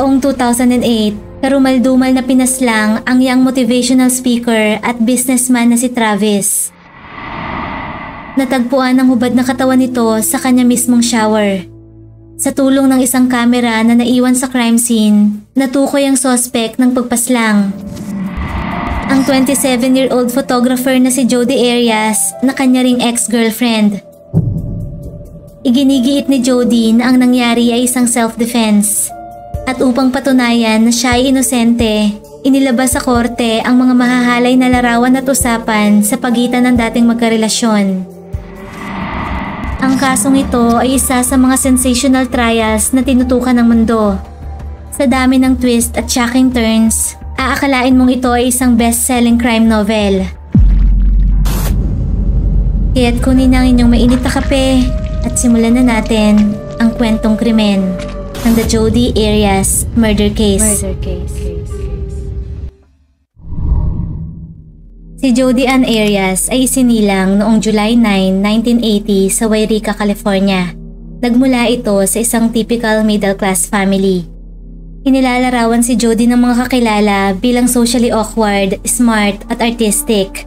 Taong 2008, karumal-dumal na pinaslang ang young motivational speaker at businessman na si Travis. Natagpuan ang hubad na katawan nito sa kanya mismong shower. Sa tulong ng isang kamera na naiwan sa crime scene, natukoy ang suspect ng pagpaslang. Ang 27-year-old photographer na si Jody Arias na kanya ring ex-girlfriend. Iginigiit ni Jody na ang nangyari ay isang self-defense. At upang patunayan na siya ay inosente, inilabas sa korte ang mga mahahalay na larawan at usapan sa pagitan ng dating magkarelasyon. Ang kasong ito ay isa sa mga sensational trials na tinutukan ng mundo. Sa dami ng twist at shocking turns, aakalain mong ito ay isang best-selling crime novel. Kaya't kunin ang inyong mainit na kape at simulan na natin ang kwentong krimen ng The Jody Arias Murder Case. Si Jody Ann Arias ay isinilang noong July 9, 1980 sa Wairika, California. Nagmula ito sa isang typical middle-class family. Inilalarawan si Jody ng mga kakilala bilang socially awkward, smart at artistic.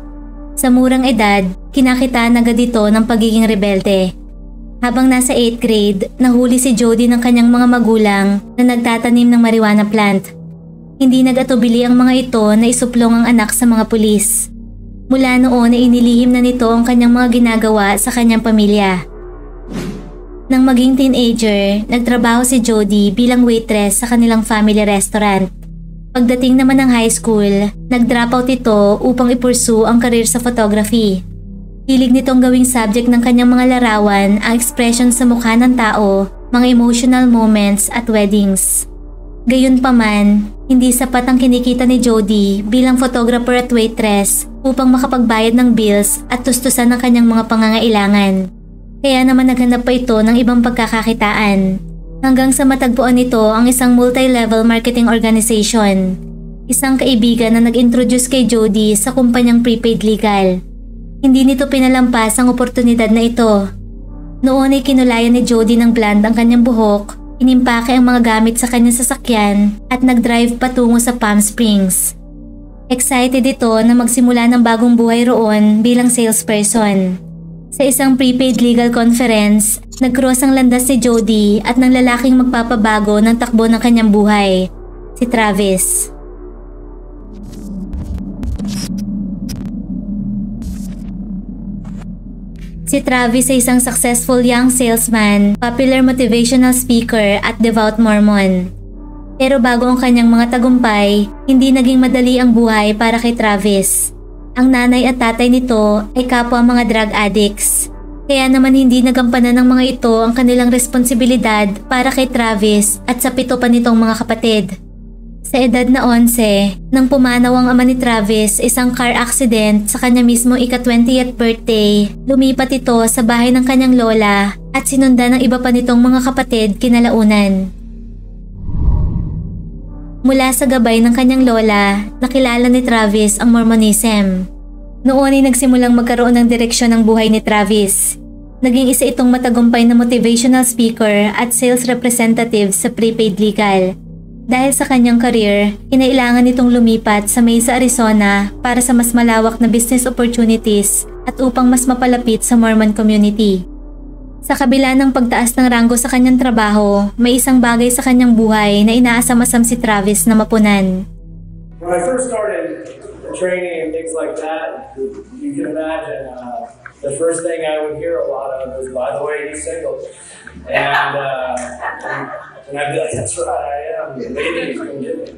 Sa murang edad, kinakitaan agad ito ng pagiging rebelde. Habang nasa 8th grade, nahuli si Jody ng kanyang mga magulang na nagtatanim ng marijuana plant. Hindi nag-atubili ang mga ito na isuplong ang anak sa mga pulis. Mula noon ay inilihim na nito ang kanyang mga ginagawa sa kanyang pamilya. Nang maging teenager, nagtrabaho si Jody bilang waitress sa kanilang family restaurant. Pagdating naman ng high school, nag-dropout ito upang i-pursue ang career sa photography. Hilig nitong gawing subject ng kanyang mga larawan ang expression sa mukha ng tao, mga emotional moments at weddings. Gayunpaman, hindi sapat ang kinikita ni Jody bilang photographer at waitress upang makapagbayad ng bills at tustusan ng kanyang mga pangangailangan. Kaya naman naghanap pa ito ng ibang pagkakakitaan. Hanggang sa matagpuan nito ang isang multi-level marketing organization. Isang kaibigan na nag-introduce kay Jody sa kumpanyang prepaid legal. Hindi nito pinalampas ang oportunidad na ito. Noon ay kinulayan ni Jody ng blonde ang kanyang buhok, inimpake ang mga gamit sa kanyang sasakyan at nag-drive patungo sa Palm Springs. Excited ito na magsimula ng bagong buhay roon bilang salesperson. Sa isang prepaid legal conference, nag-cross ang landas si Jody at ng lalaking magpapabago ng takbo ng kanyang buhay, si Travis. Si Travis ay isang successful young salesman, popular motivational speaker at devout Mormon. Pero bago ang kanyang mga tagumpay, hindi naging madali ang buhay para kay Travis. Ang nanay at tatay nito ay kapwa mga drug addicts. Kaya naman hindi nagampanan ng mga ito ang kanilang responsibilidad para kay Travis at sa 7 pa nitong mga kapatid. Sa edad na 11, nang pumanaw ang ama ni Travis isang car accident sa kanya mismo ika-20th birthday, lumipat ito sa bahay ng kanyang lola at sinundan ng iba pa nitong mga kapatid kinalaunan. Mula sa gabay ng kanyang lola, nakilala ni Travis ang Mormonism. Noon ay nagsimulang magkaroon ng direksyon ng buhay ni Travis. Naging isa itong matagumpay na motivational speaker at sales representative sa prepaid legal. Dahil sa kanyang career, kinailangan nitong lumipat sa Mesa, Arizona para sa mas malawak na business opportunities at upang mas mapalapit sa Mormon community. Sa kabila ng pagtaas ng ranggo sa kanyang trabaho, may isang bagay sa kanyang buhay na inaasam-asam si Travis na mapunan. When I first started training and things like that, you can imagine the first thing I would hear a lot of was, by the way, he's single. And I'd be like, that's right, I am. Maybe he's gonna get me.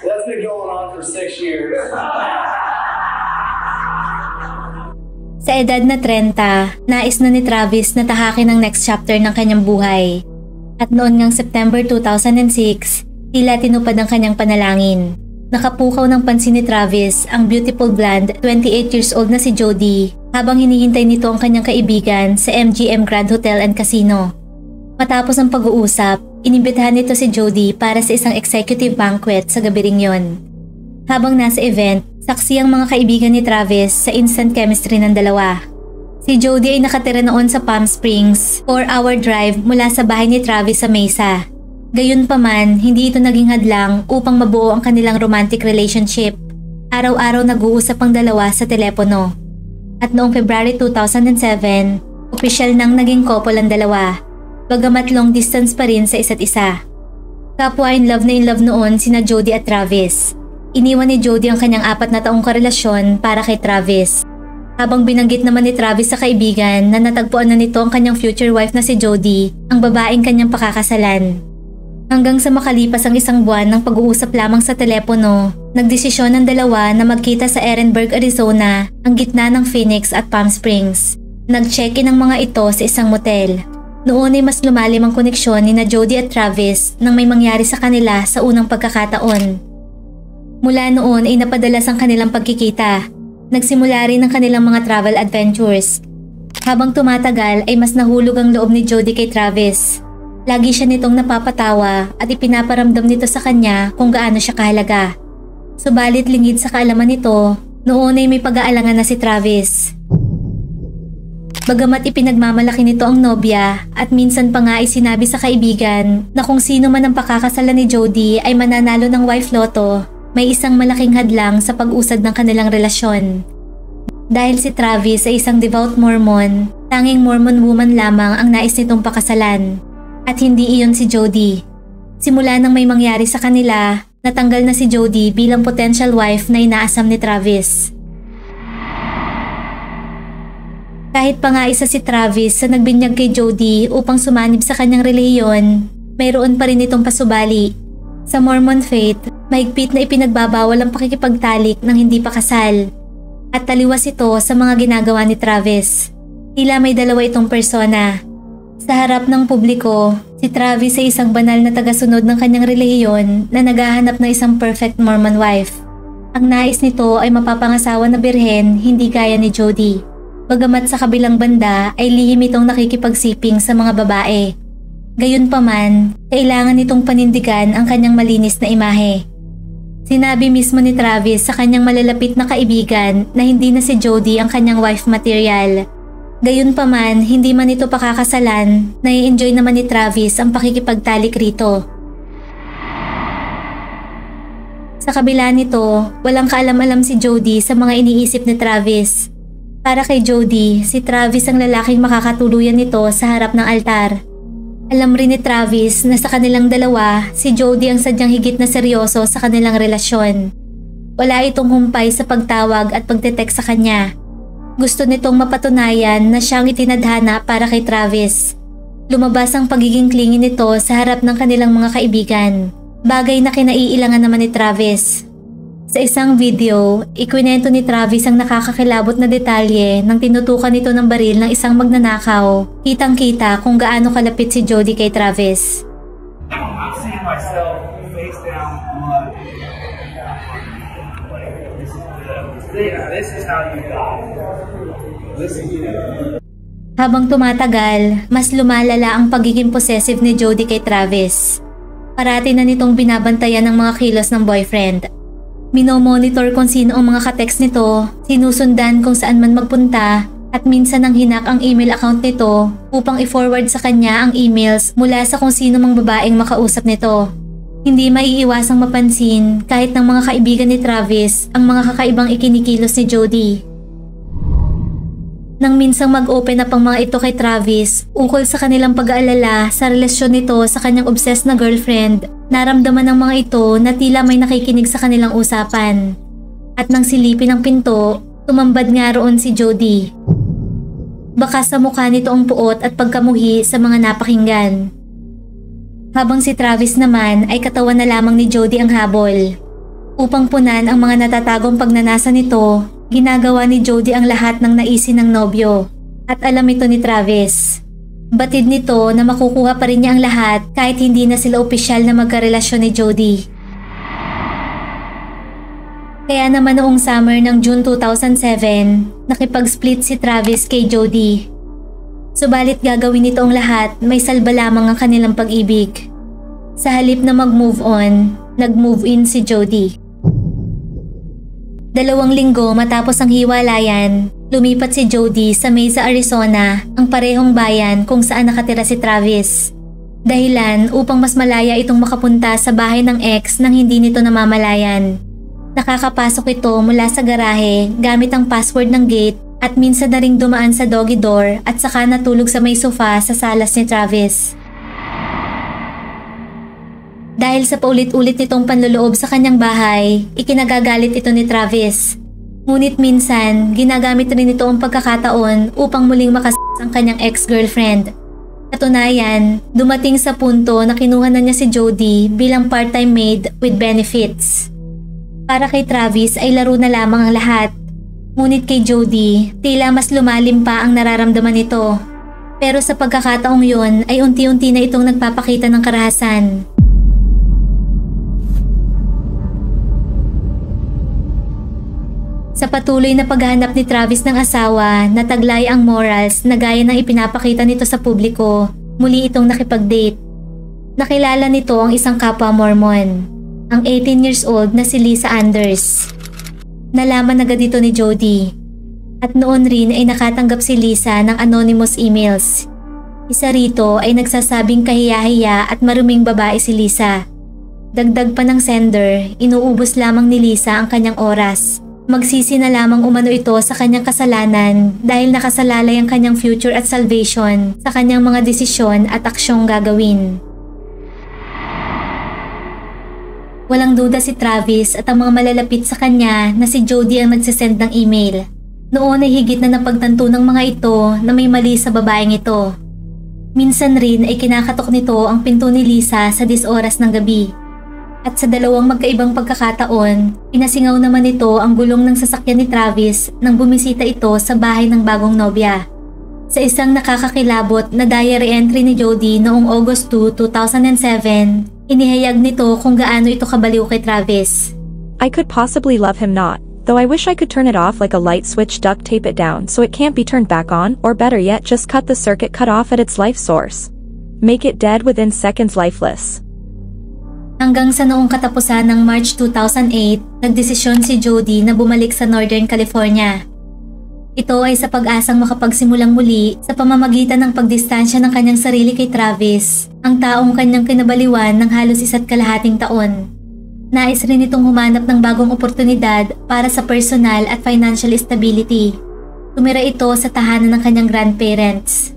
That's been going on for 6 years. Sa edad na 30, nais na ni Travis na tahakin ang next chapter ng kanyang buhay. At noon ngang September 2006, tila tinupad ang kanyang panalangin. Nakapukaw ng pansin ni Travis ang beautiful blonde 28 years old na si Jody habang hinihintay nito ang kanyang kaibigan sa MGM Grand Hotel and Casino. Matapos ang pag-uusap, inimbitahan nito si Jody para sa isang executive banquet sa gabi ring yon. Habang nasa event, saksi ang mga kaibigan ni Travis sa instant chemistry ng dalawa. Si Jody ay nakatira noon sa Palm Springs, 4-hour drive mula sa bahay ni Travis sa Mesa. Gayunpaman, hindi ito naging hadlang upang mabuo ang kanilang romantic relationship. Araw-araw nag-uusap ang dalawa sa telepono. At noong February 2007, opisyal nang naging couple ang dalawa, bagamat long distance pa rin sa isa't isa. Kapwa in love noon sina Jody at Travis. Iniwan ni Jody ang kanyang 4 na taong karelasyon para kay Travis. Habang binanggit naman ni Travis sa kaibigan na natagpuan na nito ang kanyang future wife na si Jody, ang babaeng kanyang pakakasalan. Hanggang sa makalipas ang 1 buwan ng pag-uusap lamang sa telepono, nagdesisyon ng dalawa na magkita sa Ehrenberg, Arizona, ang gitna ng Phoenix at Palm Springs. Nag-check-in ang mga ito sa isang motel. Noon ay mas lumalim ang koneksyon ni na Jody at Travis nang may mangyari sa kanila sa unang pagkakataon. Mula noon ay napadalas ang kanilang pagkikita. Nagsimula rin ang kanilang mga travel adventures. Habang tumatagal ay mas nahulog ang loob ni Jody kay Travis. Lagi siya nitong napapatawa at ipinaparamdam nito sa kanya kung gaano siya kahalaga. Subalit lingid sa kaalaman nito, noon ay may pag-aalangan na si Travis. Bagamat ipinagmamalaki nito ang nobya at minsan pa nga ay sinabi sa kaibigan na kung sino man ang pakakasalan ni Jody ay mananalo ng wife lotto, may isang malaking hadlang sa pag-usad ng kanilang relasyon. Dahil si Travis ay isang devout Mormon, tanging Mormon woman lamang ang nais nitong pakasalan. At hindi iyon si Jody. Simula nang may mangyari sa kanila, natanggal na si Jody bilang potential wife na inaasam ni Travis. Kahit pa nga isa si Travis sa nagbinyag kay Jody upang sumanib sa kanyang relihiyon, mayroon pa rin itong pasubali. Sa Mormon faith, mahigpit na ipinagbabawal ang pakikipagtalik ng hindi pa kasal. At taliwas ito sa mga ginagawa ni Travis. Tila may dalawa itong persona. Sa harap ng publiko, si Travis ay isang banal na tagasunod ng kanyang relihiyon na naghahanap ng isang perfect Mormon wife. Ang nais nito ay mapapangasawa na birhen, hindi gaya ni Jody. Bagamat sa kabilang banda ay lihim itong nakikipagsiping sa mga babae. Gayunpaman, kailangan nitong panindigan ang kanyang malinis na imahe. Sinabi mismo ni Travis sa kanyang malalapit na kaibigan na hindi na si Jody ang kanyang wife material. Gayunpaman, hindi man ito pakakasalan, nai-enjoy naman ni Travis ang pakikipagtalik rito. Sa kabila nito, walang kaalam-alam si Jody sa mga iniisip ni Travis. Para kay Jody, si Travis ang lalaking makakatuluyan nito sa harap ng altar. Alam rin ni Travis na sa kanilang dalawa, si Jody ang sadyang higit na seryoso sa kanilang relasyon. Wala itong humpay sa pagtawag at pagte-text sa kanya. Gusto nitong mapatunayan na siyang itinadhana para kay Travis. Lumabas ang pagiging clingy nito sa harap ng kanilang mga kaibigan. Bagay na kinaiilangan naman ni Travis. Sa isang video, ikwinento ni Travis ang nakakakilabot na detalye nang tinutukan nito ng baril ng isang magnanakaw. Kitang-kita kung gaano kalapit si Jody kay Travis. I'm seeing myself face down on this is how you die. Habang tumatagal, mas lumalala ang pagiging possessive ni Jody kay Travis. Parati na nitong binabantayan ang mga kilos ng boyfriend. Minomonitor kung sino ang mga ka-text nito, sinusundan kung saan man magpunta, at minsan nang hinak ang email account nito upang i-forward sa kanya ang emails mula sa kung sino mang babaeng makausap nito. Hindi maiiwasang mapansin kahit ng mga kaibigan ni Travis ang mga kakaibang ikinikilos ni Jody. Nang minsang mag-open up ang mga ito kay Travis ukol sa kanilang pag-aalala sa relasyon nito sa kanyang obsessed na girlfriend, naramdaman ng mga ito na tila may nakikinig sa kanilang usapan. At nang silipin ang pinto, tumambad nga roon si Jody. Baka sa mukha nito ang puot at pagkamuhi sa mga napakinggan. Habang si Travis naman ay katawan na lamang ni Jody ang habol. Upang punan ang mga natatagong pagnanasa nito, ginagawa ni Jody ang lahat ng naisin ng nobyo. At alam ito ni Travis. Batid nito na makukuha pa rin niya ang lahat kahit hindi na sila opisyal na magkarelasyon ni Jody. Kaya naman noong summer ng June 2007, nakipag-split si Travis kay Jody. Subalit gagawin nito ang lahat, may salba lamang ang kanilang pag-ibig. Sa halip na mag-move on, nag-move in si Jody. 2 linggo matapos ang hiwalayan, lumipat si Jody sa Mesa, Arizona, ang parehong bayan kung saan nakatira si Travis. Dahilan upang mas malaya itong makapunta sa bahay ng ex nang hindi nito namamalayan. Nakakapasok ito mula sa garahe gamit ang password ng gate at minsan na ring dumaan sa doggy door at saka natulog sa may sofa sa salas ni Travis. Dahil sa paulit-ulit nitong panloloob sa kanyang bahay, ikinagagalit ito ni Travis. Ngunit minsan, ginagamit rin ito ang pagkakataon upang muling makasas ang kanyang ex-girlfriend. Katunayan, dumating sa punto na kinuha na niya si Jody bilang part-time maid with benefits. Para kay Travis ay laro na lamang ang lahat. Ngunit kay Jody, tila mas lumalim pa ang nararamdaman nito. Pero sa pagkakataong yun ay unti-unti na itong nagpapakita ng karahasan. Sa patuloy na paghahanap ni Travis ng asawa na taglay ang morals na gaya ng ipinapakita nito sa publiko, muli itong nakipag-date. Nakilala nito ang isang kapwa Mormon, ang 18 years old na si Lisa Anders. Nalaman agad ito ni Jody. At noon rin ay nakatanggap si Lisa ng anonymous emails. Isa rito ay nagsasabing kahiya-hiya at maruming babae si Lisa. Dagdag pa ng sender, inuubos lamang ni Lisa ang kanyang oras. Magsisi na lamang umano ito sa kanyang kasalanan dahil nakasalalay ang kanyang future at salvation sa kanyang mga desisyon at aksyong gagawin. Walang duda si Travis at ang mga malalapit sa kanya na si Jody ang nagsisend ng email. Noon ay higit na napagtanto ng mga ito na may mali sa babaeng ito. Minsan rin ay kinakatok nito ang pinto ni Lisa sa 10 oras ng gabi. At sa 2 magkaibang pagkakataon, inasingaw naman ito ang gulong ng sasakyan ni Travis nang bumisita ito sa bahay ng bagong nobya. Sa isang nakakakilabot na diary entry ni Jody noong August 2, 2007, inihayag nito kung gaano ito kabaliw kay Travis. I could possibly love him not, though I wish I could turn it off like a light switch, duct tape it down so it can't be turned back on, or better yet just cut the circuit cut off at its life source. Make it dead within seconds, lifeless. Hanggang sa noong katapusan ng March 2008, nagdesisyon si Jody na bumalik sa Northern California. Ito ay sa pag-asang makapagsimulang muli sa pamamagitan ng pagdistansya ng kanyang sarili kay Travis, ang taong kanyang kinabaliwan ng halos 1.5 taon. Nais rin itong humanap ng bagong oportunidad para sa personal at financial stability. Tumira ito sa tahanan ng kanyang grandparents.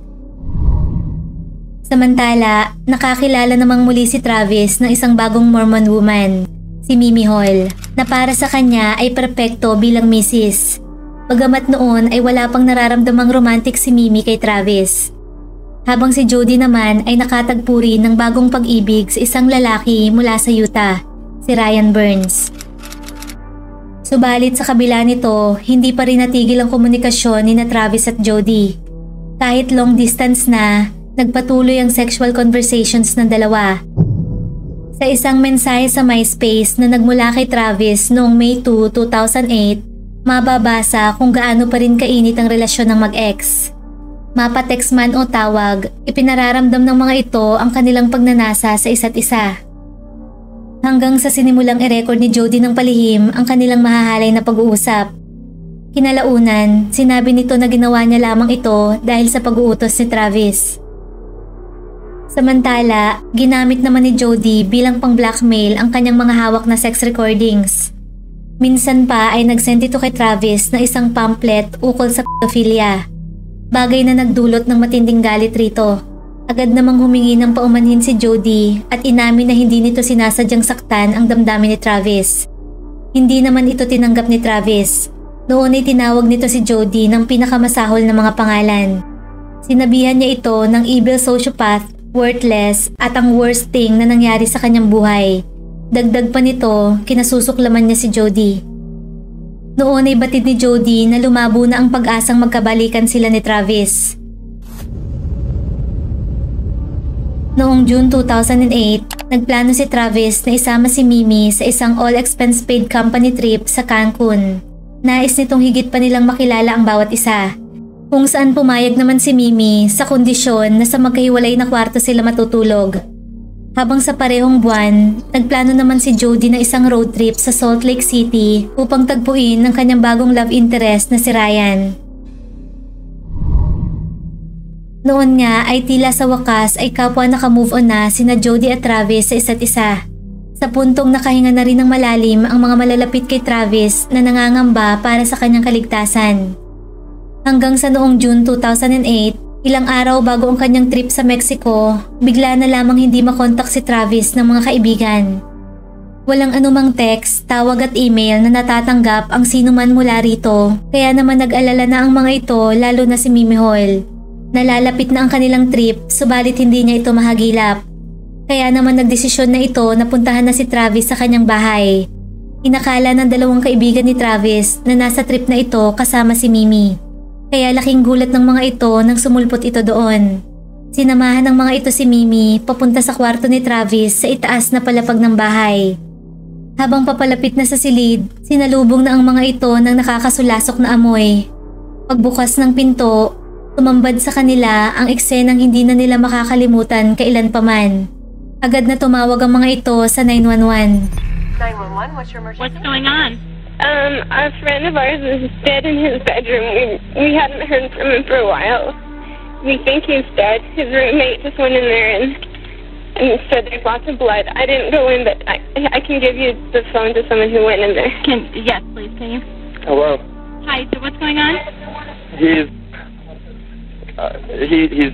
Samantala, nakakilala namang muli si Travis ng isang bagong Mormon woman, si Mimi Hall, na para sa kanya ay perpekto bilang misis. Bagamat noon ay wala pang nararamdamang romantic si Mimi kay Travis. Habang si Jody naman ay nakatagpo rin ng bagong pag-ibig sa isang lalaki mula sa Utah, si Ryan Burns. Subalit sa kabila nito, hindi pa rin natigil ang komunikasyon ni na Travis at Jody. Kahit long distance na, nagpatuloy ang sexual conversations ng dalawa. Sa isang mensahe sa MySpace na nagmula kay Travis noong May 2, 2008, mababasa kung gaano pa rin kainit ang relasyon ng mag-ex. Mapatext man o tawag, ipinararamdam ng mga ito ang kanilang pagnanasa sa isa't isa. Hanggang sa sinimulang i-record ni Jody ng palihim ang kanilang mahahalay na pag-uusap. Kinalaunan, sinabi nito na ginawa niya lamang ito dahil sa pag-uutos ni Travis. Samantala, ginamit naman ni Jody bilang pang-blackmail ang kanyang mga hawak na sex recordings. Minsan pa ay nagsend ito kay Travis na isang pamphlet ukol sa pedophilia. Bagay na nagdulot ng matinding galit rito. Agad namang humingi ng paumanhin si Jody at inamin na hindi nito sinasadyang saktan ang damdamin ni Travis. Hindi naman ito tinanggap ni Travis. Noon ay tinawag nito si Jody ng pinakamasahol na mga pangalan. Sinabihan niya ito ng evil sociopath, worthless at ang worst thing na nangyari sa kanyang buhay. Dagdag pa nito, kinasusuklaman niya si Jody. Noon ay batid ni Jody na lumabo na ang pag-asang magkabalikan sila ni Travis. Noong June 2008, nagplano si Travis na isama si Mimi sa isang all-expense-paid company trip sa Cancun. Nais nitong higit pa nilang makilala ang bawat isa. Kung saan pumayag naman si Mimi sa kondisyon na sa magkahiwalay na kwarto sila matutulog. Habang sa parehong buwan, nagplano naman si Jody ng isang road trip sa Salt Lake City upang tagpuin ang kanyang bagong love interest na si Ryan. Noon nga ay tila sa wakas ay kapwa naka-move on na sina Jody at Travis sa isa't isa. Sa puntong nakahinga na rin ng malalim ang mga malalapit kay Travis na nangangamba para sa kanyang kaligtasan. Hanggang sa noong June 2008, ilang araw bago ang kanyang trip sa Mexico, bigla na lamang hindi makontak si Travis ng mga kaibigan. Walang anumang text, tawag at email na natatanggap ang sino man mula rito, kaya naman nag-alala na ang mga ito lalo na si Mimi Hall. Nalalapit na ang kanilang trip subalit hindi niya ito mahagilap. Kaya naman nagdesisyon na ito na puntahan na si Travis sa kanyang bahay. Inakala ng dalawang kaibigan ni Travis na nasa trip na ito kasama si Mimi. Kaya laking gulat ng mga ito nang sumulpot ito doon. Sinamahan ng mga ito si Mimi papunta sa kwarto ni Travis sa itaas na palapag ng bahay. Habang papalapit na sa silid, sinalubong na ang mga ito ng nakakasulasok na amoy. Pagbukas ng pinto, tumambad sa kanila ang eksenang hindi na nila makakalimutan kailan pa man. Agad na tumawag ang mga ito sa 911. 911, what's your emergency? What's going on? A friend of ours is dead in his bedroom. We hadn't heard from him for a while. We think he's dead. His roommate just went in there and said there's lots of blood. I didn't go in, but I can give you the phone to someone who went in there. Yes, please, can you? Hello. Hi, so what's going on? He's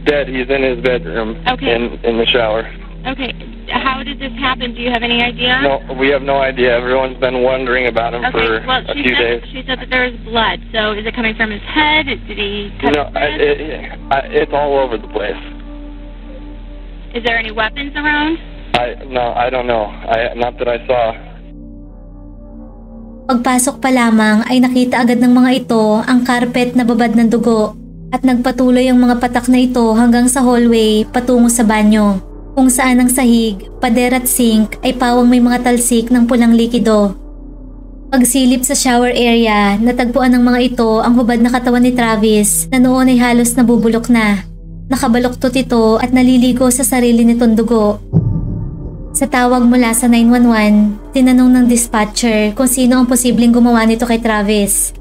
dead. He's in his bedroom. Okay. In the shower. Okay, how did this happen? Do you have any idea? No, we have no idea. Everyone's been wondering about him for a few days. She said that there was blood. So is it coming from his head? Did he cut his wrist? It's all over the place. Is there any weapons around? I don't know. Not that I saw. Pagpasok pa lamang ay nakita agad ng mga ito ang carpet na babad ng dugo at nagpatuloy ang mga patak na ito hanggang sa hallway patungo sa banyo. Kung saan ang sahig, pader at sink ay pawang may mga talsik ng pulang likido. Pagsilip sa shower area, natagpuan ng mga ito ang hubad na katawan ni Travis na noon ay halos nabubulok na. Nakabaluktot ito at naliligo sa sarili nitong dugo. Sa tawag mula sa 911, tinanong ng dispatcher kung sino ang posibleng gumawa nito kay Travis.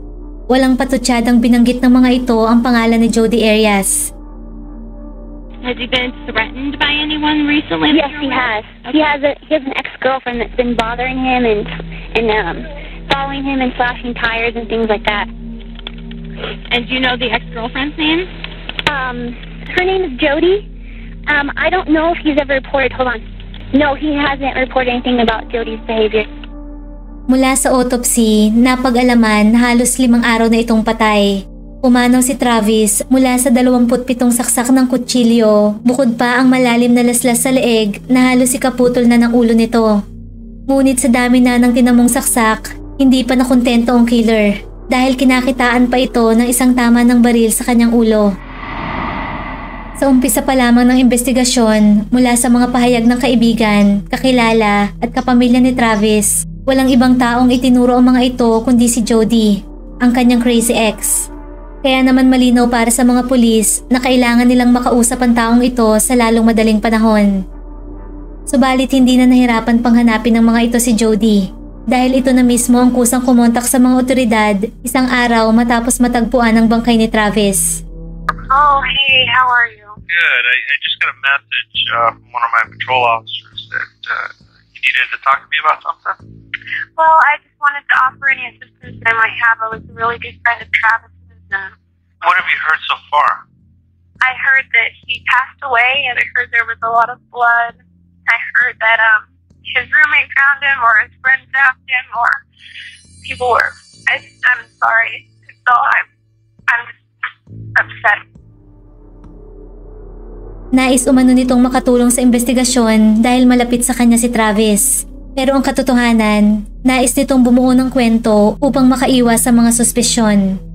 Walang patutsyadang binanggit ng mga ito ang pangalan ni Jody Arias. Has he been threatened by anyone recently? Yes, he has. Okay. He has an ex-girlfriend that's been bothering him and following him and slashing tires and things like that. And do you know the ex-girlfriend's name? Her name is Jody. I don't know if he's ever reported. Hold on. No, he hasn't reported anything about Jody's behavior. Mula sa autopsy, napag-alaman halos 5 araw na itong patay. Umanaw si Travis mula sa 27 saksak ng kutsilyo, bukod pa ang malalim na laslas sa leeg na halos ikaputol na ng ulo nito. Ngunit sa dami na ng tinamong saksak, hindi pa nakontento ang killer dahil kinakitaan pa ito ng isang tama ng baril sa kanyang ulo. Sa umpisa pa lamang ng investigasyon mula sa mga pahayag ng kaibigan, kakilala at kapamilya ni Travis, walang ibang taong itinuro ang mga ito kundi si Jody, ang kanyang crazy ex. Kaya naman malinaw para sa mga pulis na kailangan nilang makausap ang taong ito sa lalong madaling panahon. Subalit hindi na nahirapan pang hanapin ng mga ito si Jody dahil ito na mismo ang kusang kumontak sa mga otoridad isang araw matapos matagpuan ang bangkay ni Travis. Oh, hey, how are you? Good. I just got a message from one of my patrol officers that you needed to talk to me about something. Well, I just wanted to offer any assistance I might have. I was a really good friend of Travis's. What have you heard so far? I heard that he passed away, and I heard there was a lot of blood. I heard that his roommate found him, or his friend found him, or people were. I'm sorry. So I'm just upset. Nais umano nitong makatulong sa investigasyon dahil malapit sa kanya si Travis. Pero ang katotohanan, nais nitong bumuo ng kwento upang makaiwas sa mga suspesyon.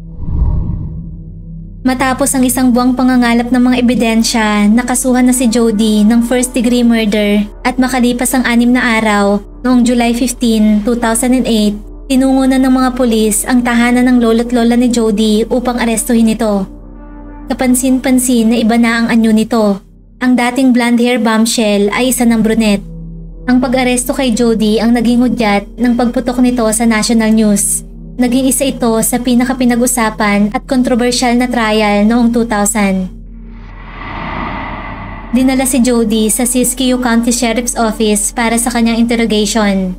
Matapos ang isang buwang pangangalap ng mga ebidensya, nakasuhan na si Jody ng first-degree murder at makalipas ang 6 na araw, noong July 15, 2008, tinungo na ng mga pulis ang tahanan ng lolo't lola ni Jody upang arestuhin ito. Kapansin-pansin na iba na ang anyo nito. Ang dating blonde hair bombshell ay isa ng brunette. Ang pag-aresto kay Jody ang naging hudyat ng pagputok nito sa national news. Naging isa ito sa pinakapinag-usapan at kontrobersyal na trial noong 2000. Dinala si Jody sa Siskiyou County Sheriff's Office para sa kanyang interrogation.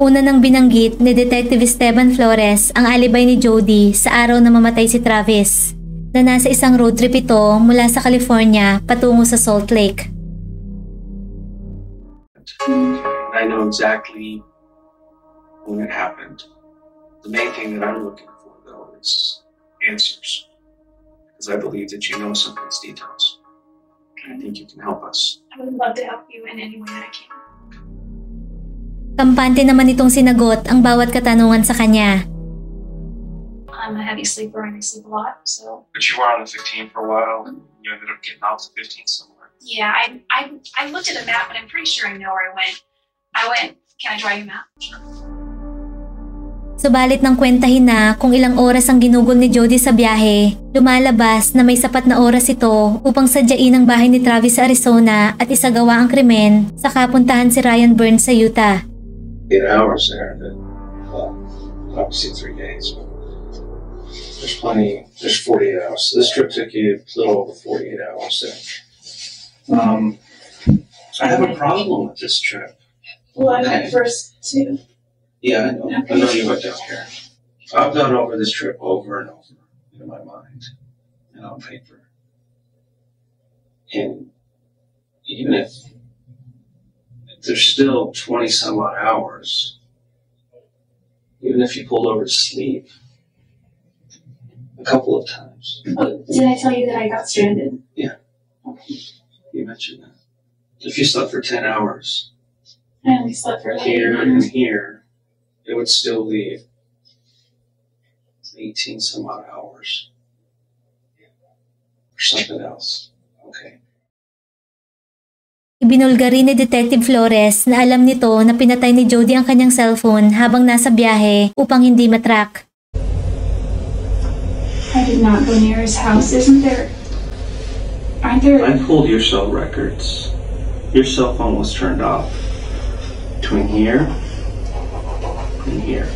Una nang binanggit ni Detective Esteban Flores ang alibay ni Jody sa araw na mamatay si Travis, na nasa isang road trip ito mula sa California patungo sa Salt Lake. I know exactly when it happened. The main thing that I'm looking for, though, is answers. Because I believe that you know some of these details. And I think you can help us. I would love to help you in any way I can. Kampante naman itong sinagot ang bawat katanungan sa kanya. I'm a heavy sleeper and I sleep a lot, so... But you were on the 15 for a while, and you ended up getting off the 15 somewhere. Yeah, I looked at a map, but I'm pretty sure I know where I went. Can I draw you a map? Sure. Subalit nang kwentahin na kung ilang oras ang ginugol ni Jody sa biyahe, lumalabas na may sapat na oras ito upang sadyain ang bahay ni Travis sa Arizona at isagawa ang krimen sa kapuntahan si Ryan Burns sa Utah. 8 hours there, but, well, obviously 3 days, but there's 48 hours. So this trip took you a little over 48 hours there. I have a problem with this trip. Well, I went first, too. Yeah, I know. I know you went down here. I've gone over this trip over and over in my mind and on paper. And even if there's still 20 some odd hours, even if you pulled over to sleep a couple of times. Oh, did I tell you that I got stranded? Yeah. You mentioned that. If you slept for 10 hours, I only slept for like here and here, it would still leave 18 some odd hours or something else. Okay. Ibinulga rin ni Detective Flores na alam nito na pinatay ni Jody ang kanyang cellphone habang nasa biyahe upang hindi matrack. I did not go near his house, aren't there? I pulled your cell records. Your cell phone was turned off between here and here.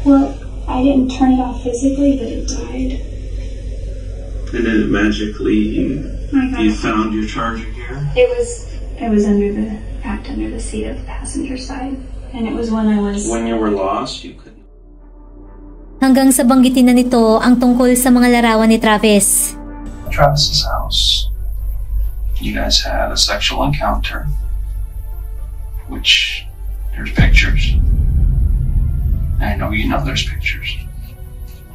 Well, I didn't turn it off physically, but it died. And then magically you found your charger here? It was packed under the seat of the passenger side. And it was when you were lost, you couldn't. Hanggang sa banggitin na nito ang tungkol sa mga larawan ni Travis. Travis's house. You guys had a sexual encounter, which there's pictures. I know you know there's pictures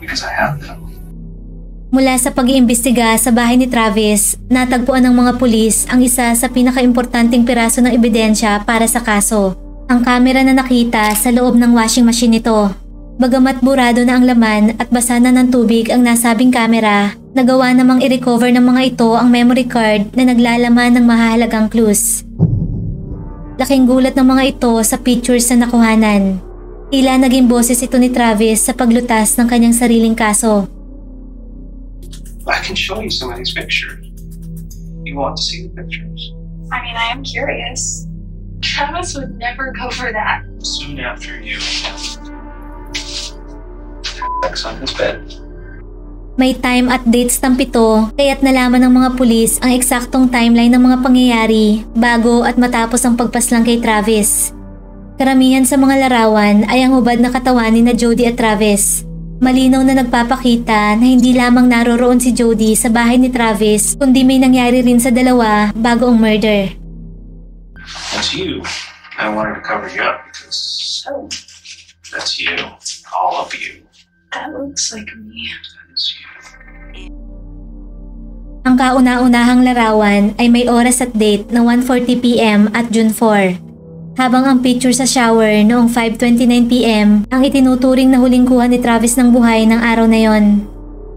because I have them. Mula sa pag-iimbestiga sa bahay ni Travis, natagpuan ng mga pulis ang isa sa pinakaimportanteng piraso ng ebidensya para sa kaso. Ang kamera na nakita sa loob ng washing machine nito. Bagamat burado na ang laman at basa na ng tubig ang nasabing kamera, nagawa namang i-recover ng mga ito ang memory card na naglalaman ng mahahalagang clues. Laking gulat ng mga ito sa pictures na nakuhanan. Tila naging boses ito ni Travis sa paglutas ng kanyang sariling kaso. I can show you some of these pictures. You want to see the pictures? I mean, I am curious. Travis would never go for that. Soon after you on his bed. May time at date stamp ito, kaya't nalaman ng mga pulis ang eksaktong timeline ng mga pangyayari bago at matapos ang pagpaslang kay Travis. Karamihan sa mga larawan ay ang hubad na katawan ni na Jody at Travis. Malinaw na nagpapakita na hindi lamang naroroon si Jody sa bahay ni Travis kundi may nangyari rin sa dalawa bago ang murder. That's you. I wanted to cover you up because that's you. All of you. That looks like me. That is you. Ang kauna-unahang larawan ay may oras at date na 1:40 PM at June 4. Habang ang picture sa shower noong 5:29 PM ang itinuturing na huling kuha ni Travis ng buhay ng araw na yon.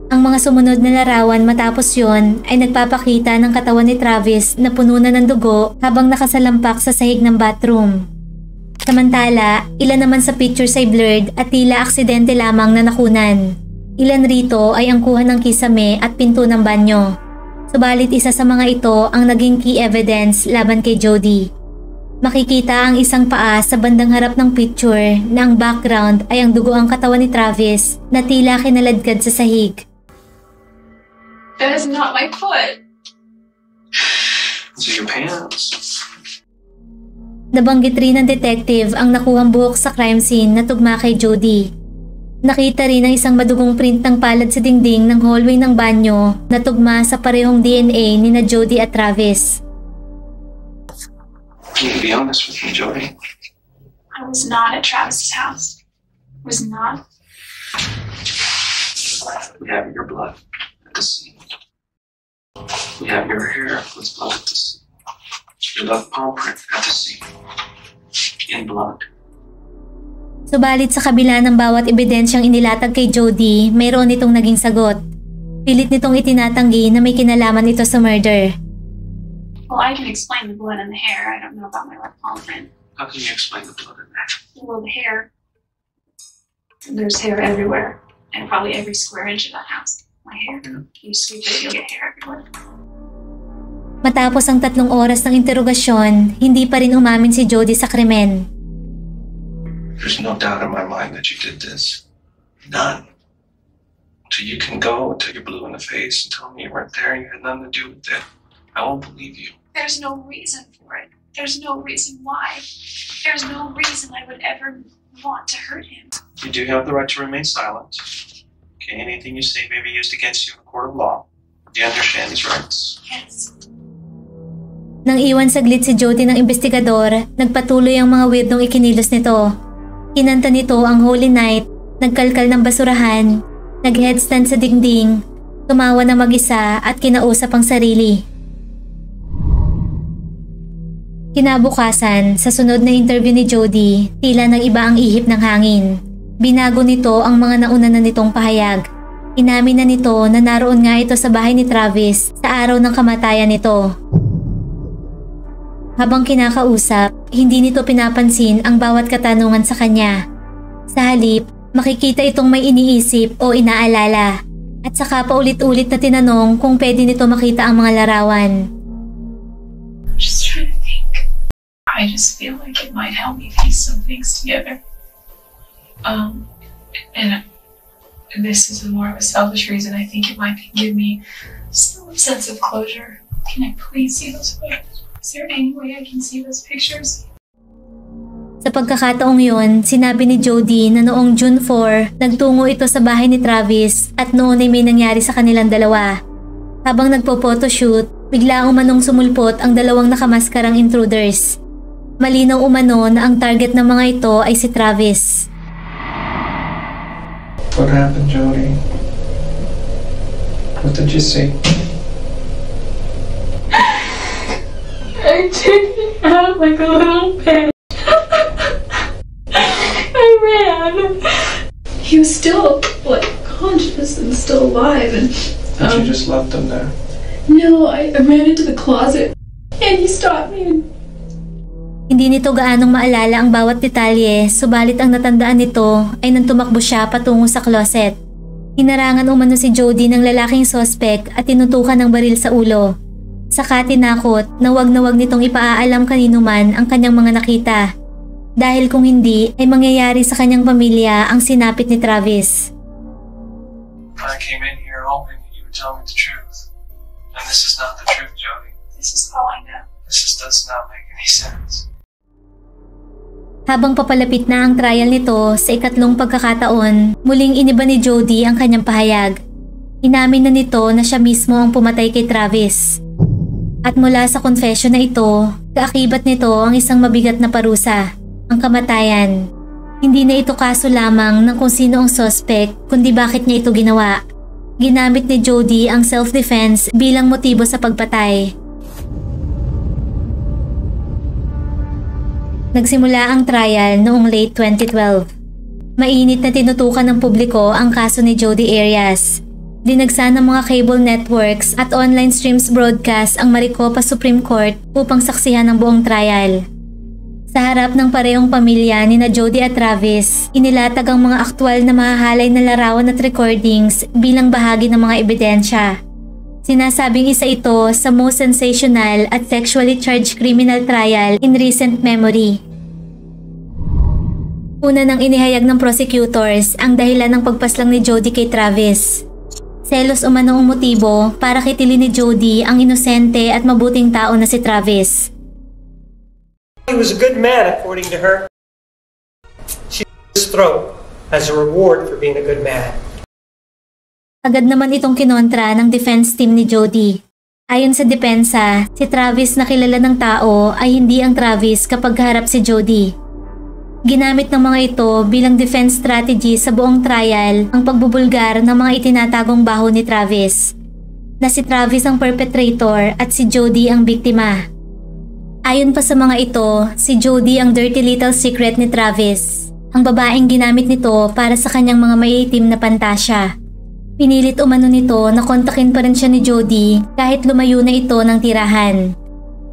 Ang mga sumunod na larawan matapos yon ay nagpapakita ng katawan ni Travis na puno na ng dugo habang nakasalampak sa sahig ng bathroom. Samantala, ilan naman sa pictures ay blurred at tila aksidente lamang na nakunan. Ilan rito ay ang kuha ng kisame at pinto ng banyo. Subalit isa sa mga ito ang naging key evidence laban kay Jody. Makikita ang isang paa sa bandang harap ng picture na ang background ay ang dugo ang katawan ni Travis na tila kinaladkad sa sahig. That is not my foot. Those are your pants. Nabanggit rin ng detective ang nakuhang buhok sa crime scene na tugma kay Jody. Nakita rin ang isang madugong print ng palad sa dingding ng hallway ng banyo na tugma sa parehong DNA ni na Jody at Travis. You can be honest with me, Jody. I was not at Travis's house. I was not. We have your blood at the scene. We have your hair with blood at the scene. Your left palm print at the scene. In blood. Subalit sa kabila ng bawat ebidensyang inilatag kay Jody, mayroon itong naging sagot. Pilit nitong itinatanggi na may kinalaman ito sa murder. Well, I can explain the blood and the hair. I don't know about my left palm print. How can you explain the blood and that? Well, the hair. There's hair everywhere. And probably every square inch of that house. My hair. You sweep it, you'll get hair everywhere. Matapos ang 3 oras ng interogasyon, hindi pa rin umamin si Jody sa krimen. There's no doubt in my mind that you did this. None. So you can go until you're blue in the face and tell me you weren't there and you had nothing to do with it. I won't believe you. There's no reason for it. There's no reason why. There's no reason I would ever want to hurt him. You do have the right to remain silent. Okay, anything you say may be used against you in a court of law. Do you understand these rights? Yes. Nang iwan saglit si Jody ng investigador, nagpatuloy ang mga weirdong ikinilos nito. Kinanta nito ang Holy Night, nagkalkal ng basurahan, nag-headstand sa dingding, tumawa na mag-isa at kinausap ang sarili. Kinabukasan, sa sunod na interview ni Jody, tila nang iba ang ihip ng hangin. Binago nito ang mga nauna na nitong pahayag. Inamin na nito na naroon nga ito sa bahay ni Travis sa araw ng kamatayan nito. Habang kinakausap, hindi nito pinapansin ang bawat katanungan sa kanya. Sa halip, makikita itong may iniisip o inaalala. At saka paulit-ulit na tinanong kung pwede nito makita ang mga larawan. I'm just trying to think. I just feel like it might help me piece some things together. And this is more of a selfish reason. I think it might give me some sense of closure. Can I please see those photos? Is there any way I can see those pictures? Sa pagkakataong yun, sinabi ni Jody na noong June 4, nagtungo ito sa bahay ni Travis at noon ay may nangyari sa kanilang dalawa. Habang nagpo-photoshoot, bigla umanong sumulpot ang dalawang nakamaskarang intruders. Malinaw umano na ang target ng mga ito ay si Travis. What happened, Jody? What did you see? I took out like a little pig. I ran. He was still like conscious and still alive, and Did you just left him there? no, I ran into the closet, and he stopped me. And Hindi nito gaanong maalala ang bawat detalye, subalit ang natandaan nito ay nang tumakbo siya patungo sa closet. Hinarangan umano si Jody ng lalaking sospek at tinutukan ng baril sa ulo. Saka tinakot na wag nitong ipaaalam kanino man ang kanyang mga nakita. Dahil kung hindi ay mangyayari sa kanyang pamilya ang sinapit ni Travis. I came in here hoping that you would tell me the truth. And this is not the truth, Jody. this is all I know. This just does not make any sense. Habang papalapit na ang trial nito sa ikatlong pagkakataon, muling iniba ni Jody ang kanyang pahayag. Inamin na nito na siya mismo ang pumatay kay Travis. At mula sa confession na ito, kaakibat nito ang isang mabigat na parusa, ang kamatayan. Hindi na ito kaso lamang ng kung sino ang suspect kundi bakit niya ito ginawa. Ginamit ni Jody ang self-defense bilang motibo sa pagpatay. Nagsimula ang trial noong late 2012. Mainit na tinutukan ng publiko ang kaso ni Jody Arias. Dinagsa ng mga cable networks at online streams broadcast ang Maricopa Supreme Court upang saksihan ang buong trial. Sa harap ng parehong pamilya ni na Jody at Travis, inilatag ang mga aktwal na mahahalay na larawan at recordings bilang bahagi ng mga ebidensya. Sinasabing isa ito sa most sensational at sexually charged criminal trial in recent memory. Una nang inihayag ng prosecutors ang dahilan ng pagpaslang ni Jody kay Travis. Selos umano ang motibo para kitilin ni Jody ang inosente at mabuting tao na si Travis. He was a good man according to her. She slit his throat as a reward for being a good man. Agad naman itong kinontra ng defense team ni Jody. Ayon sa depensa, si Travis na kilala ng tao ay hindi ang Travis kapag kaharap si Jody. Ginamit ng mga ito bilang defense strategy sa buong trial ang pagbubulgar ng mga itinatagong baho ni Travis, na si Travis ang perpetrator at si Jody ang biktima. Ayon pa sa mga ito, si Jody ang dirty little secret ni Travis, ang babaeng ginamit nito para sa kanyang mga maiitim na pantasya. Pinilit umano nito na kontakin pa rin siya ni Jody kahit lumayo na ito ng tirahan.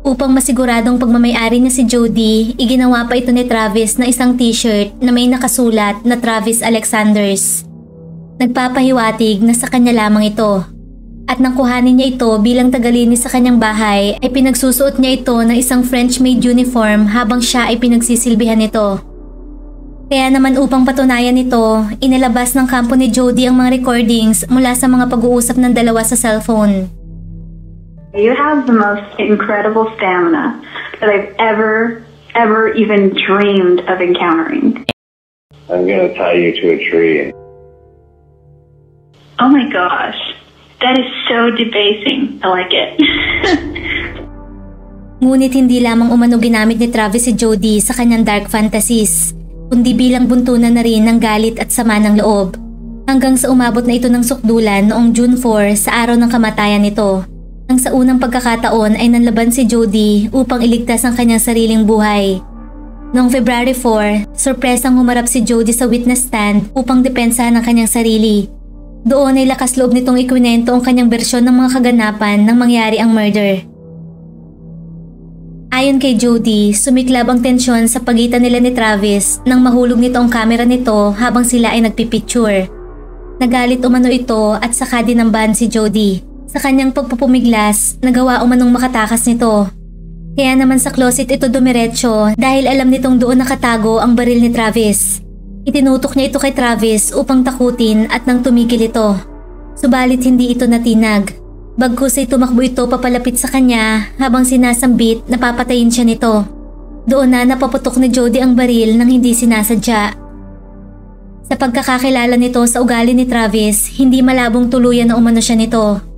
Upang masiguradong pagmamayari niya si Jody, iginawa pa ito ni Travis na isang t-shirt na may nakasulat na Travis Alexanders. Nagpapahiwatig na sa kanya lamang ito. At nang kuhanin niya ito bilang tagalinis sa kanyang bahay, ay pinagsusuot niya ito ng isang French-made uniform habang siya ay pinagsisilbihan nito. Kaya naman upang patunayan nito, inilabas ng kampo ni Jody ang mga recordings mula sa mga pag-uusap ng dalawa sa cellphone. You have the most incredible stamina that I've ever even dreamed of encountering. I'm gonna tie you to a tree. Oh my gosh, that is so debasing. I like it. Ngunit hindi lamang umano ginamit ni Travis si Jody sa kanyang dark fantasies, kundi bilang buntunan na rin ng galit at sama ng loob. Hanggang sa umabot na ito ng sukdulan noong June 4 sa araw ng kamatayan nito. Nang sa unang pagkakataon ay nanlaban si Jody upang iligtas ang kanyang sariling buhay. Noong February 4, sorpresang humarap si Jody sa witness stand upang depensahan ang kanyang sarili. Doon ay lakas loob nitong ikwinento ang kanyang bersyon ng mga kaganapan nang mangyari ang murder. Ayon kay Jody, sumiklab ang tensyon sa pagitan nila ni Travis nang mahulog nito ang kamera nito habang sila ay nagpipicture. Nagalit umano ito at saka dinambahan si Jody. Sa kanyang pagpupumiglas, nagawa umanong makatakas nito. Kaya naman sa closet ito dumiretso dahil alam nitong doon nakatago ang baril ni Travis. Itinutok niya ito kay Travis upang takutin at nang tumigil ito. Subalit hindi ito natinag. Bagkus ay tumakbo ito papalapit sa kanya habang sinasambit na papatayin siya nito. Doon na napaputok ni Jody ang baril nang hindi sinasadya. Sa pagkakakilala nito sa ugali ni Travis, hindi malabong tuluyan na umano siya nito.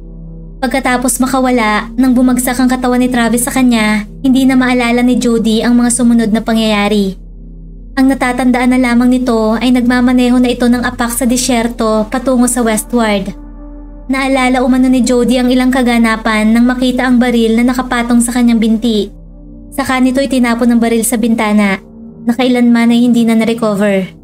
Pagkatapos makawala, nang bumagsak ang katawan ni Travis sa kanya, hindi na maalala ni Jody ang mga sumunod na pangyayari. Ang natatandaan na lamang nito ay nagmamaneho na ito ng apak sa disyerto patungo sa westward. Naalala umano ni Jody ang ilang kaganapan nang makita ang baril na nakapatong sa kanyang binti. Saka nito itinapon ang baril sa bintana, na kailanman ay hindi na na-recover.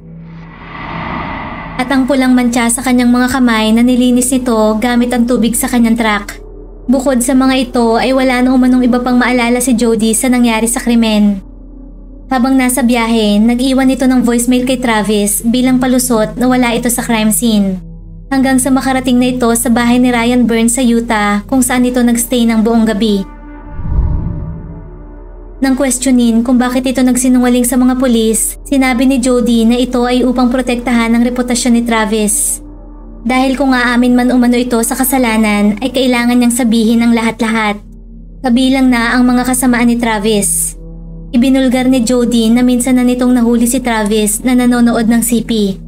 At ang pulang mantsa sa kanyang mga kamay na nilinis nito gamit ang tubig sa kanyang truck. Bukod sa mga ito ay wala na umanong iba pang maalala si Jody sa nangyari sa krimen. Habang nasa biyahe, nag-iwan ito ng voicemail kay Travis bilang palusot na wala ito sa crime scene. Hanggang sa makarating na ito sa bahay ni Ryan Burns sa Utah kung saan ito nagstay ng buong gabi. Nang questionin kung bakit ito nagsinungaling sa mga pulis, sinabi ni Jody na ito ay upang protektahan ang reputasyon ni Travis. Dahil kung aamin man umano ito sa kasalanan ay kailangan niyang sabihin ang lahat-lahat. Kabilang na ang mga kasamaan ni Travis. Ibinulgar ni Jody na minsan na nitong nahuli si Travis na nanonood ng CP.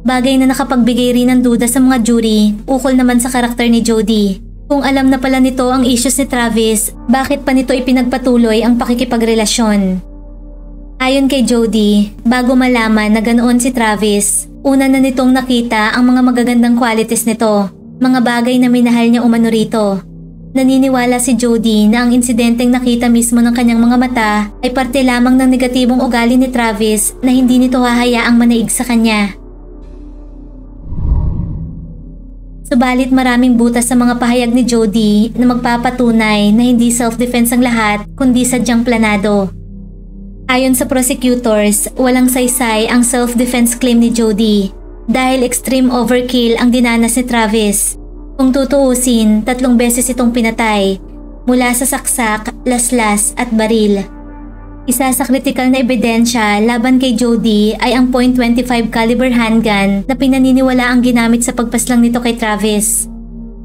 Bagay na nakapagbigay rin ng duda sa mga jury ukol naman sa karakter ni Jody. Kung alam na pala nito ang issues ni Travis, bakit pa nito ipinagpatuloy ang pakikipagrelasyon? Ayon kay Jody, bago malaman na ganoon si Travis, una na nitong nakita ang mga magagandang qualities nito, mga bagay na minahal niya umano rito. Naniniwala si Jody na ang insidenteng nakita mismo ng kanyang mga mata ay parte lamang ng negatibong ugali ni Travis na hindi nito hahayaang manaig sa kanya. Subalit maraming butas sa mga pahayag ni Jody na magpapatunay na hindi self-defense ang lahat kundi sadyang planado. Ayon sa prosecutors, walang saysay ang self-defense claim ni Jody dahil extreme overkill ang dinanas ni Travis. Kung tutuusin, 3 beses itong pinatay mula sa saksak, laslas at baril. Isa sa kritikal na ebidensya laban kay Jody ay ang .25 caliber handgun na pinaniniwala ang ginamit sa pagpaslang nito kay Travis.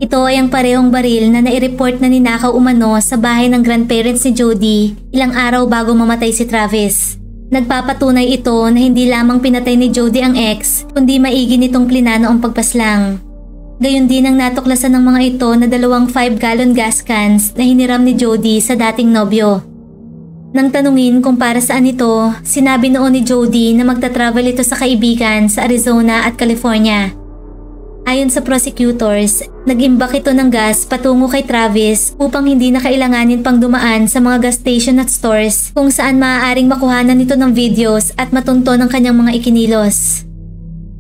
Ito ay ang parehong baril na nai-report na ninakaw umano sa bahay ng grandparents ni Jody ilang araw bago mamatay si Travis. Nagpapatunay ito na hindi lamang pinatay ni Jody ang ex, kundi maigi nitong plinano ang pagpaslang. Gayon din ang natuklasan ng mga ito na 2 5-gallon gas cans na hiniram ni Jody sa dating nobyo. Nang tanungin kung para saan ito, sinabi noon ni Jody na magta-travel ito sa kaibigan sa Arizona at California. Ayon sa prosecutors, nag-imbak ito ng gas patungo kay Travis upang hindi na kailanganin pang dumaan sa mga gas station at stores kung saan maaaring makuhanan nito ng videos at matunto ng kanyang mga ikinilos.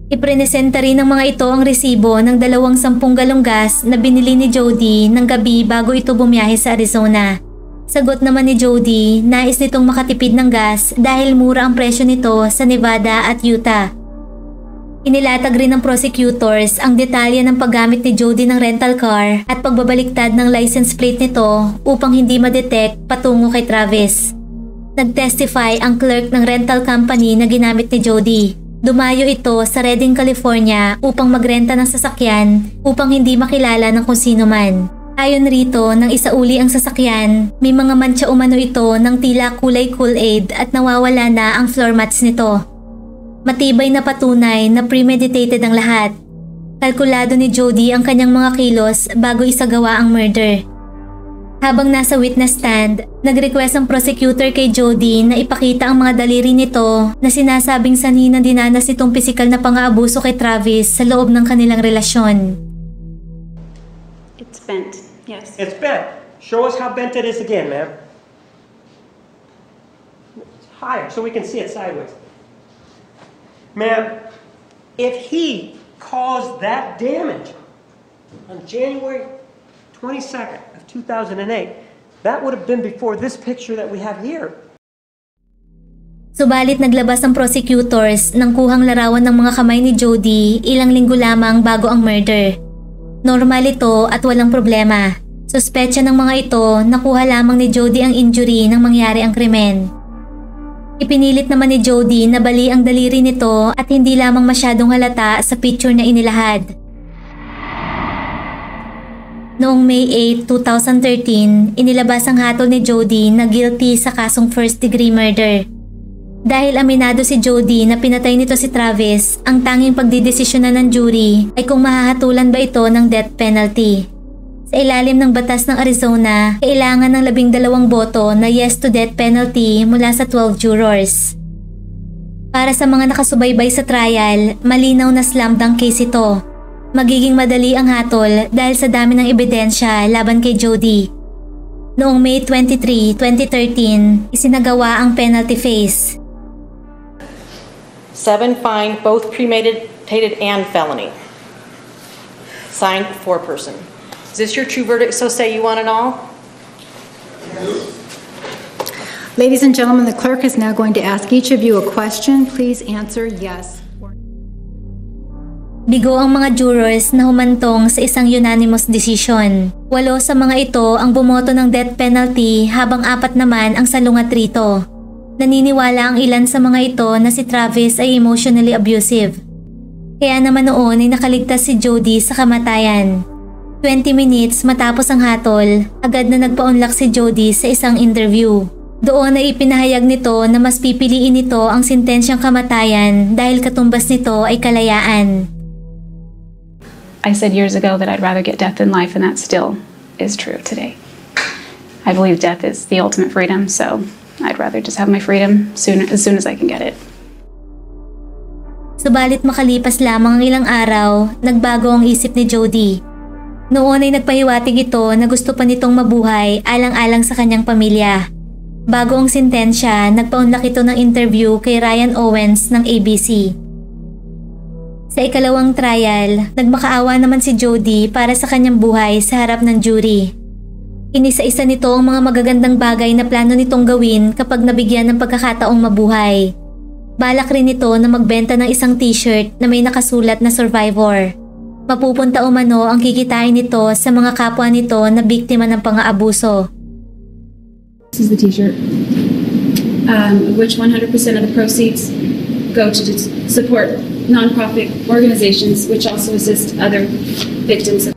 Iprenesenta rin ng mga ito ang resibo ng 2 10-galong gas na binili ni Jody ng gabi bago ito bumiyahe sa Arizona. Sagot naman ni Jody, nais nitong makatipid ng gas dahil mura ang presyo nito sa Nevada at Utah. Inilatag rin ng prosecutors ang detalye ng paggamit ni Jody ng rental car at pagbabaliktad ng license plate nito upang hindi ma-detect patungo kay Travis. Nag-testify ang clerk ng rental company na ginamit ni Jody. Dumayo ito sa Redding, California upang magrenta ng sasakyan upang hindi makilala ng kung sino man. Ayon rito, nang isauli ang sasakyan, may mga mantsa umano ito ng tila kulay Kool-Aid at nawawala na ang floor mats nito. Matibay na patunay na premeditated ang lahat. Kalkulado ni Jody ang kanyang mga kilos bago isagawa ang murder. Habang nasa witness stand, nag-request ang prosecutor kay Jody na ipakita ang mga daliri nito na sinasabing sanhi ng dinanas itong pisikal na pang-aabuso kay Travis sa loob ng kanilang relasyon. It's bent, yes. It's bent. Show us how bent it is again, ma'am. Higher, so we can see it sideways. Ma'am, if he caused that damage on January 22nd of 2008, that would have been before this picture that we have here. Subalit naglabas ang prosecutors ng kuhang larawan ng mga kamay ni Jody ilang linggo lamang bago ang murder. Normal ito at walang problema. Suspetsya ng mga ito nakuha lamang ni Jody ang injury nang mangyari ang krimen. Ipinilit naman ni Jody na bali ang daliri nito at hindi lamang masyadong halata sa picture na inilahad. Noong May 8, 2013, inilabas ang hatol ni Jody na guilty sa kasong first-degree murder. Dahil aminado si Jody na pinatay nito si Travis, ang tanging pagdidesisyonan ng jury ay kung mahahatulan ba ito ng death penalty. Sa ilalim ng batas ng Arizona, kailangan ng 12 boto na yes to death penalty mula sa 12 jurors. Para sa mga nakasubaybay sa trial, malinaw na slam dunk case ito. Magiging madali ang hatol dahil sa dami ng ebidensya laban kay Jody. Noong May 23, 2013, isinagawa ang penalty phase. 7 fine, both premeditated and felony. Signed, foreperson. Is this your true verdict, so say you want it all? Ladies and gentlemen, the clerk is now going to ask each of you a question. Please answer yes. Bigo ang mga jurors na humantong sa isang unanimous decision. 8 sa mga ito ang bumoto ng death penalty habang 4 naman ang salungat rito. Naniniwala ang ilan sa mga ito na si Travis ay emotionally abusive. Kaya naman noon ay nakaligtas si Jody sa kamatayan. 20 minutes matapos ang hatol, agad na nagpa-unlock si Jody sa isang interview. Doon ay ipinahayag nito na mas pipiliin nito ang sentensyang kamatayan dahil katumbas nito ay kalayaan. I said years ago that I'd rather get death than life, and that still is true today. I believe death is the ultimate freedom, so I'd rather just have my freedom as soon as I can get it. Subalit makalipas lamang ang ilang araw, nagbago ang isip ni Jody. Noon ay nagpahiwatig ito na gusto pa nitong mabuhay alang-alang sa kanyang pamilya. Bago ang sentensya, nagpa-unlock ito ng interview kay Ryan Owens ng ABC. Sa ikalawang trial, nagmakaawa naman si Jody para sa kanyang buhay sa harap ng jury. Inisa-isa nito ang mga magagandang bagay na plano nitong gawin kapag nabigyan ng pagkakataong mabuhay. Balak rin nito na magbenta ng isang t-shirt na may nakasulat na survivor. Mapupunta umano ang kikitain nito sa mga kapwa nito na biktima ng pang-aabuso. This is the t-shirt, which 100% of the proceeds go to support non-profit organizations which also assist other victims.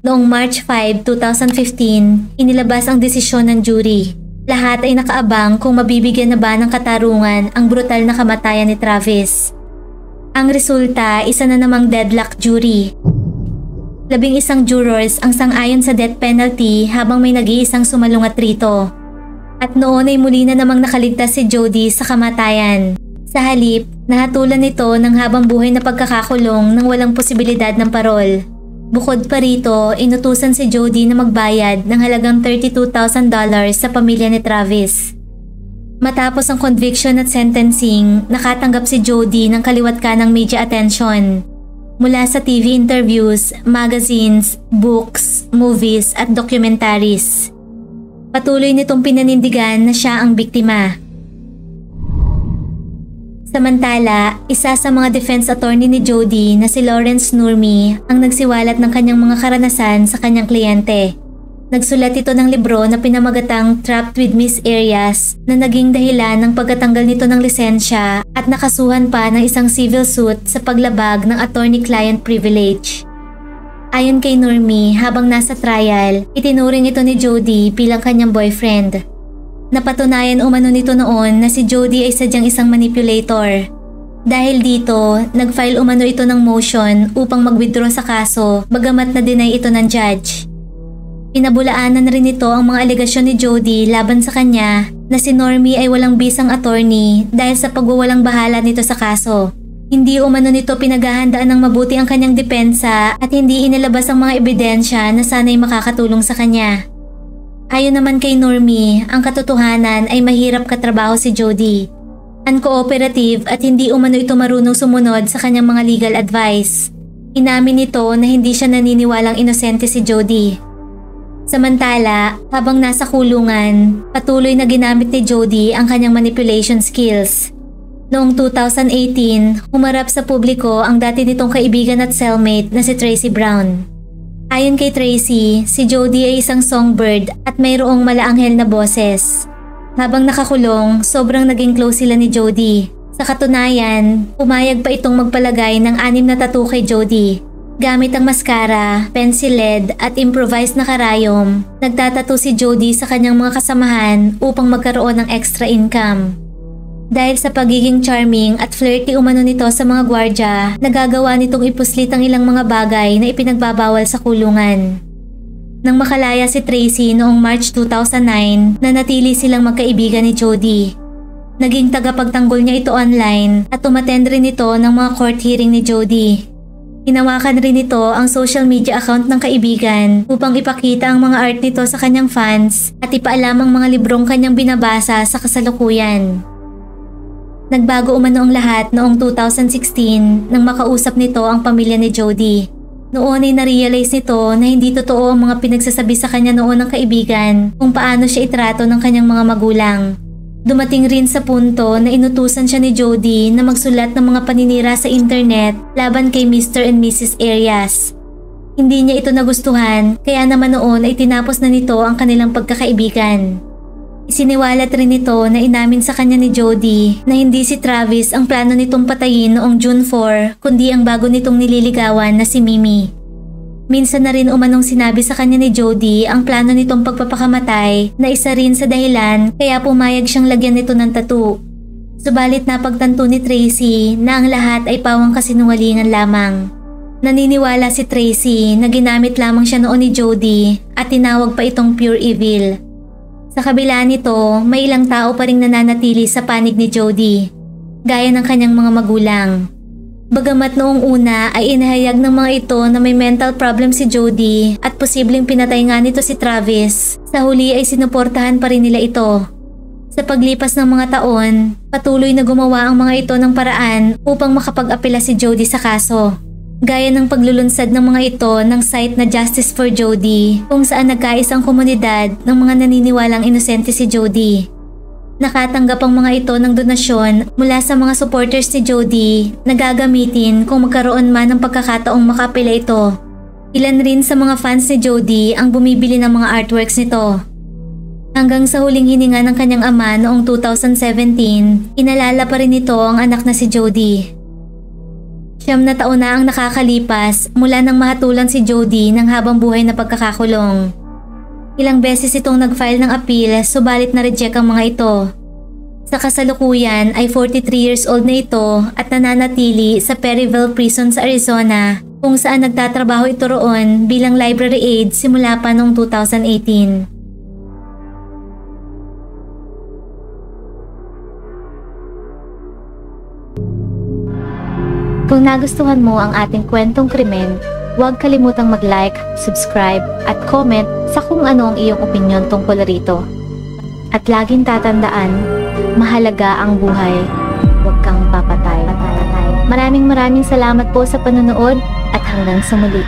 Noong March 5, 2015, inilabas ang desisyon ng jury. Lahat ay nakaabang kung mabibigyan na ba ng katarungan ang brutal na kamatayan ni Travis. Ang resulta, isa na namang deadlock jury. 11 jurors ang sang-ayon sa death penalty habang may nag-iisang sumalungat rito. At noon ay muli na namang nakaligtas si Jody sa kamatayan. Sa halip, nahatulan nito ng habang buhay na pagkakakulong nang walang posibilidad ng parol. Bukod pa rito, inutusan si Jody na magbayad ng halagang $32,000 sa pamilya ni Travis. Matapos ang conviction at sentencing, nakatanggap si Jody ng kaliwat kanang media attention. Mula sa TV interviews, magazines, books, movies at documentaries. Patuloy nitong pinanindigan na siya ang biktima. Samantala, isa sa mga defense attorney ni Jody na si Lawrence Nurmi ang nagsiwalat ng kanyang mga karanasan sa kanyang kliyente. Nagsulat ito ng libro na pinamagatang Trapped with Miss Arias na naging dahilan ng pagkatanggal nito ng lisensya at nakasuhan pa ng isang civil suit sa paglabag ng attorney-client privilege. Ayon kay Nurmi, habang nasa trial, itinuring ito ni Jody bilang kanyang boyfriend. Napatunayan umano nito noon na si Jody ay sadyang isang manipulator. Dahil dito, nag-file umano ito ng motion upang mag-withdraw sa kaso bagamat na-deny ito ng judge. Pinabulaanan rin ito ang mga alegasyon ni Jody laban sa kanya na si Normie ay walang bisang attorney dahil sa pagwawalang bahala nito sa kaso. Hindi umano nito pinaghahandaan ng mabuti ang kanyang depensa at hindi inilabas ang mga ebidensya na sana'y makakatulong sa kanya. Ayon naman kay Normie, ang katotohanan ay mahirap katrabaho si Jody. Uncooperative at hindi umano ito marunong sumunod sa kanyang mga legal advice. Inamin nito na hindi siya naniniwalang inosente si Jody. Samantala, habang nasa kulungan, patuloy na ginamit ni Jody ang kanyang manipulation skills. Noong 2018, humarap sa publiko ang dati nitong kaibigan at cellmate na si Tracy Brown. Ayon kay Tracy, si Jody ay isang songbird at mayroong malaanghel na boses. Habang nakakulong, sobrang naging close sila ni Jody. Sa katunayan, pumayag pa itong magpalagay ng 6 na tattoo kay Jody. Gamit ang mascara, pencil lead at improvised na karayom, nagtatattoo si Jody sa kanyang mga kasamahan upang magkaroon ng extra income. Dahil sa pagiging charming at flirty umano nito sa mga gwardya, nagagawa nitong ipuslit ang ilang mga bagay na ipinagbabawal sa kulungan. Nang makalaya si Tracy noong March 2009, nanatili silang magkaibigan ni Jody. Naging tagapagtanggol niya ito online at umattend rin ito ng mga court hearing ni Jody. Hinawakan rin ito ang social media account ng kaibigan upang ipakita ang mga art nito sa kanyang fans at ipaalam ang mga librong kanyang binabasa sa kasalukuyan. Nagbago umano ang lahat noong 2016 nang makausap nito ang pamilya ni Jody. Noon ay na-realize nito na hindi totoo ang mga pinagsasabi sa kanya noon ng kaibigan kung paano siya itrato ng kanyang mga magulang. Dumating rin sa punto na inutusan siya ni Jody na magsulat ng mga paninira sa internet laban kay Mr. and Mrs. Arias. Hindi niya ito nagustuhan kaya naman noon ay tinapos na nito ang kanilang pagkakaibigan. Isiniwalat rin ito na inamin sa kanya ni Jody na hindi si Travis ang plano nitong patayin noong June 4 kundi ang bago nitong nililigawan na si Mimi. Minsan na rin umanong sinabi sa kanya ni Jody ang plano nitong pagpapakamatay na isa rin sa dahilan kaya pumayag siyang lagyan nito ng tattoo. Subalit napagtanto ni Tracy na ang lahat ay pawang kasinungalingan lamang. Naniniwala si Tracy na ginamit lamang siya noon ni Jody at tinawag pa itong pure evil. Sa kabila nito, may ilang tao pa ring nananatili sa panig ni Jody, gaya ng kanyang mga magulang. Bagamat noong una ay inahayag ng mga ito na may mental problem si Jody at posibleng pinatay nga nito si Travis, sa huli ay sinuportahan pa rin nila ito. Sa paglipas ng mga taon, patuloy na gumawa ang mga ito ng paraan upang makapag-apela si Jody sa kaso. Gaya ng paglulunsad ng mga ito ng site na Justice for Jody, kung saan nagkaisang komunidad ng mga naniniwalang inosente si Jody. Nakatanggap ang mga ito ng donasyon mula sa mga supporters ni Jody na gagamitin kung magkaroon man ng pagkakataong makapila ito. Ilan rin sa mga fans ni Jody ang bumibili ng mga artworks nito. Hanggang sa huling hininga ng kanyang ama noong 2017, inalala pa rin nito ang anak na si Jody. 9 na taon na ang nakakalipas mula nang mahatulan si Jody ng habang buhay na pagkakakulong. Ilang beses itong nag-file ng appeal subalit na-reject ang mga ito. Sa kasalukuyan ay 43 years old na ito at nananatili sa Perryville Prison sa Arizona kung saan nagtatrabaho ito roon bilang library aide simula pa noong 2018. Kung nagustuhan mo ang ating kwentong krimen, huwag kalimutang mag-like, subscribe, at comment sa kung ano ang iyong opinyon tungkol rito. At laging tatandaan, mahalaga ang buhay, huwag kang papatay. Maraming salamat po sa panonood at hanggang sa muli.